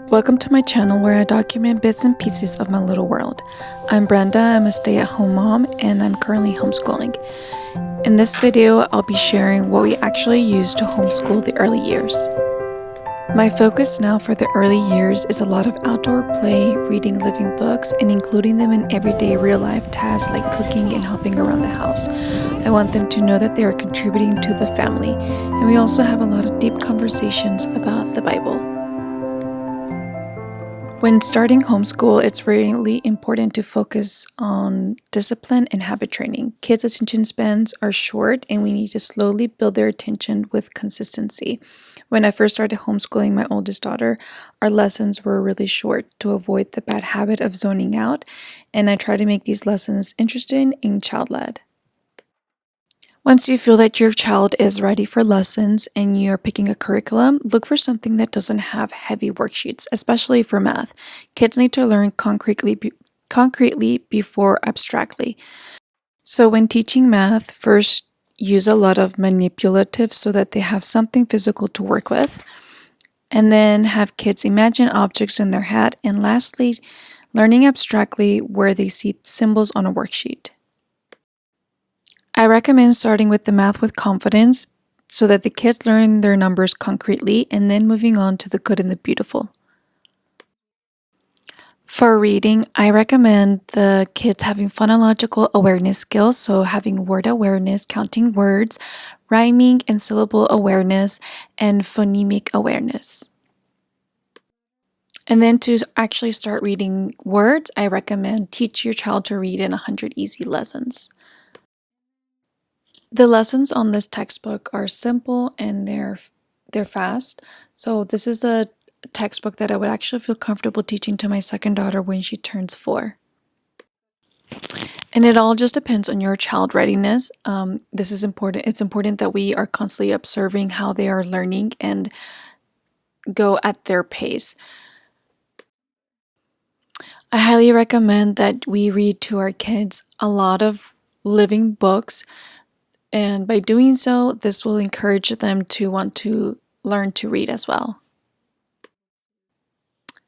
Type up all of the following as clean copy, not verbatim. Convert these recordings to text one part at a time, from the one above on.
Welcome to my channel where I document bits and pieces of my little world. I'm Brenda, I'm a stay-at-home mom, and I'm currently homeschooling. In this video, I'll be sharing what we actually use to homeschool the early years. My focus now for the early years is a lot of outdoor play, reading living books, and including them in everyday real-life tasks like cooking and helping around the house. I want them to know that they are contributing to the family, and we also have a lot of deep conversations about the Bible. When starting homeschool, it's really important to focus on discipline and habit training. Kids' attention spans are short, and we need to slowly build their attention with consistency. When I first started homeschooling my oldest daughter, our lessons were really short to avoid the bad habit of zoning out, and I try to make these lessons interesting and child-led. Once you feel that your child is ready for lessons and you're picking a curriculum, look for something that doesn't have heavy worksheets, especially for math. Kids need to learn concretely before abstractly. So when teaching math, first use a lot of manipulatives so that they have something physical to work with. And then have kids imagine objects in their head. And lastly, learning abstractly where they see symbols on a worksheet. I recommend starting with the math with confidence so that the kids learn their numbers concretely and then moving on to the good and the beautiful. For reading, I recommend the kids having phonological awareness skills, so having word awareness, counting words, rhyming and syllable awareness, and phonemic awareness. And then to actually start reading words, I recommend teach your child to read in 100 easy lessons. The lessons on this textbook are simple and they're fast. So this is a textbook that I would actually feel comfortable teaching to my second daughter when she turns 4. And it all just depends on your child readiness. This is important. It's important that we are constantly observing how they are learning and go at their pace. I highly recommend that we read to our kids a lot of living books. And by doing so, this will encourage them to want to learn to read as well.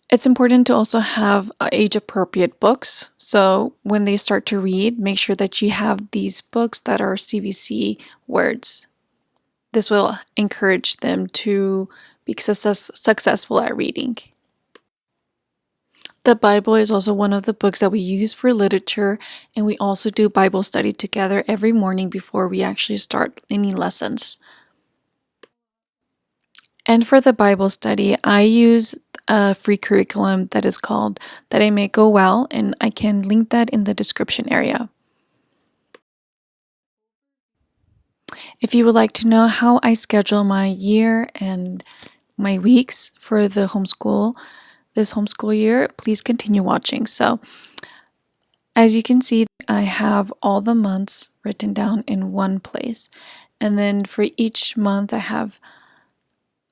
It's important to also have age-appropriate books. So when they start to read, make sure that you have these books that are CVC words. This will encourage them to be successful at reading. The Bible is also one of the books that we use for literature, and we also do Bible study together every morning before we actually start any lessons. And for the Bible study, I use a free curriculum that is called That I May Go Well, and I can link that in the description area. If you would like to know how I schedule my year and my weeks for the this homeschool year, please continue watching. So as you can see, I have all the months written down in one place. And then for each month, I have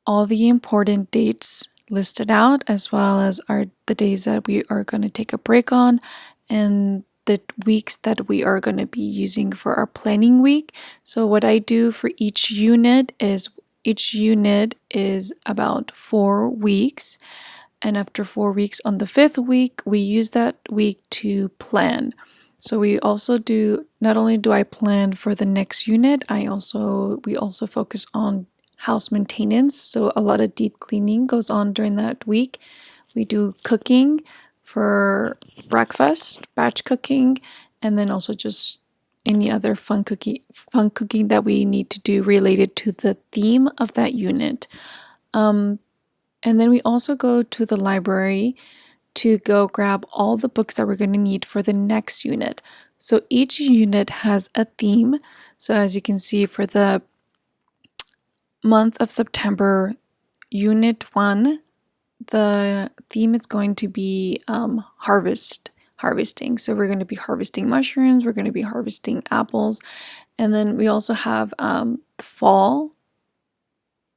all the important dates listed out, as well as the days that we are going to take a break on and the weeks that we are going to be using for our planning week. So what I do for each unit is about 4 weeks. And after 4 weeks, on the 5th week, we use that week to plan. So we also do, not only do I plan for the next unit, we also focus on house maintenance. So a lot of deep cleaning goes on during that week. We do cooking for breakfast, batch cooking, and then also just any other fun cooking that we need to do related to the theme of that unit. And then we also go to the library to go grab all the books that we're going to need for the next unit. So each unit has a theme. So as you can see, for the month of September, Unit 1, the theme is going to be harvesting. So we're going to be harvesting mushrooms, we're going to be harvesting apples, and then we also have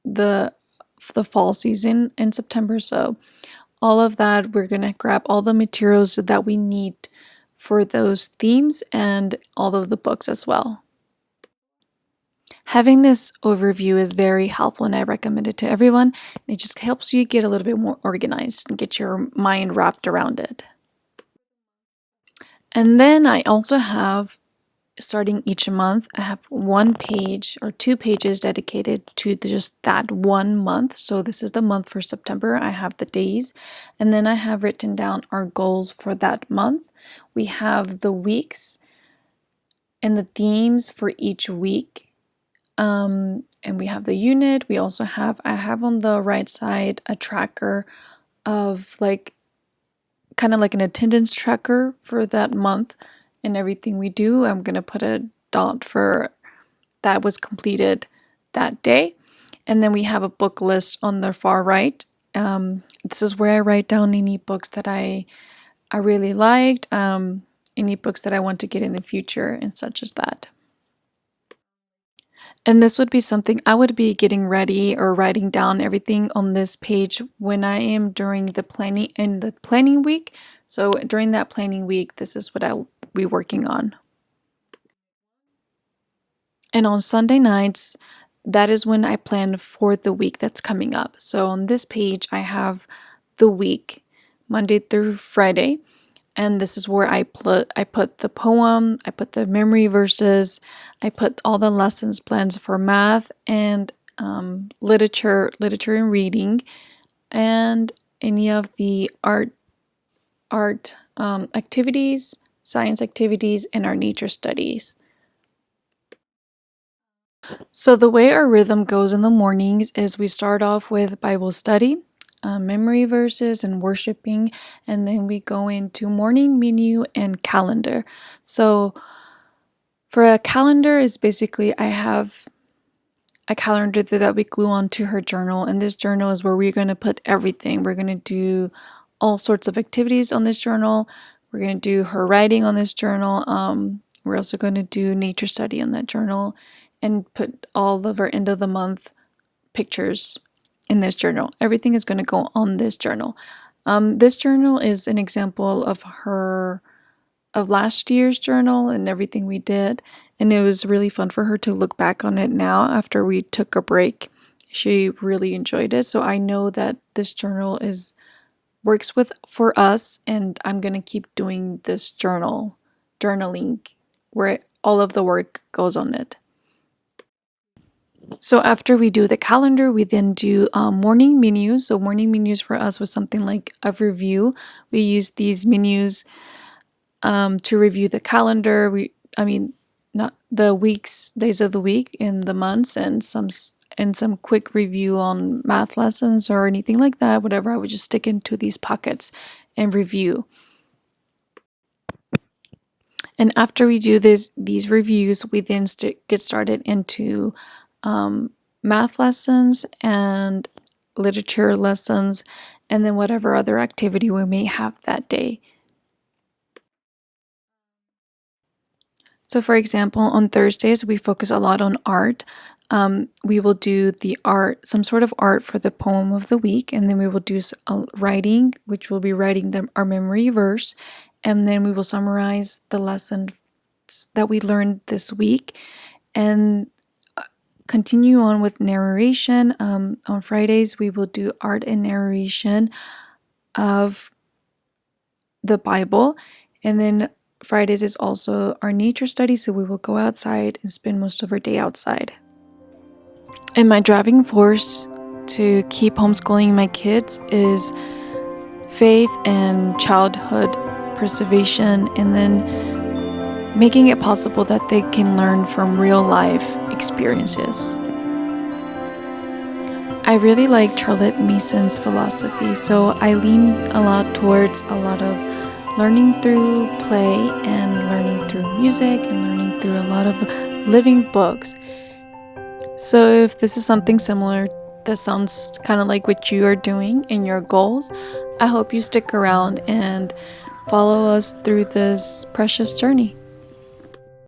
the fall season in September. So all of that, we're going to grab all the materials that we need for those themes and all of the books as well. Having this overview is very helpful and I recommend it to everyone. It just helps you get a little bit more organized and get your mind wrapped around it. And then I also have, starting each month, I have 1 page or 2 pages dedicated to just that 1 month. So this is the month for September. I have the days, and then I have written down our goals for that month. We have the weeks and the themes for each week. And we have the unit. We also have, I have on the right side a tracker of like kind of like an attendance tracker for that month and everything we do. I'm going to put a dot for that was completed that day. And then we have a book list on the far right. This is where I write down any books that I really liked, any books that I want to get in the future and such as that. And this would be something I would be getting ready or writing down everything on this page when I am during the planning week. So during that planning week, this is what I'll be working on. And on Sunday nights, that is when I plan for the week that's coming up. So on this page, I have the week, Monday through Friday. And this is where I put the poem, I put the memory verses, I put all the lessons plans for math and literature and reading, and any of the art activities, science activities, and our nature studies. So the way our rhythm goes in the mornings is we start off with Bible study, memory verses and worshiping, and then we go into morning menu and calendar. So for a calendar is basically I have a calendar that we glue onto her journal, and this journal is where we're going to put everything. We're going to do all sorts of activities on this journal. We're going to do her writing on this journal. We're also going to do nature study on that journal and put all of our end of the month pictures in this journal. Everything is going to go on this journal. This journal is an example of last year's journal and everything we did, and it was really fun for her to look back on it now after we took a break. She really enjoyed it, so I know that this journal works for us, and I'm gonna keep doing this journaling where all of the work goes on it. So after we do the calendar, we then do morning menus. So morning menus for us was something like a review. We use these menus to review the calendar. Not the weeks, days of the week in the months, and some quick review on math lessons or anything like that. Whatever, I would just stick into these pockets and review. And after we do these reviews, we then get started into math lessons and literature lessons, and then whatever other activity we may have that day. So for example, on Thursdays, we focus a lot on art. We will do some sort of art for the poem of the week, and then we will do writing, which will be writing our memory verse, and then we will summarize the lessons that we learned this week, and continue on with narration. On Fridays, we will do art and narration of the Bible, and then Fridays is also our nature study, so we will go outside and spend most of our day outside. And my driving force to keep homeschooling my kids is faith and childhood preservation, and then making it possible that they can learn from real life experiences. I really like Charlotte Mason's philosophy, so I lean a lot towards a lot of learning through play and learning through music and learning through a lot of living books. So if this is something similar that sounds kind of like what you are doing in your goals, I hope you stick around and follow us through this precious journey.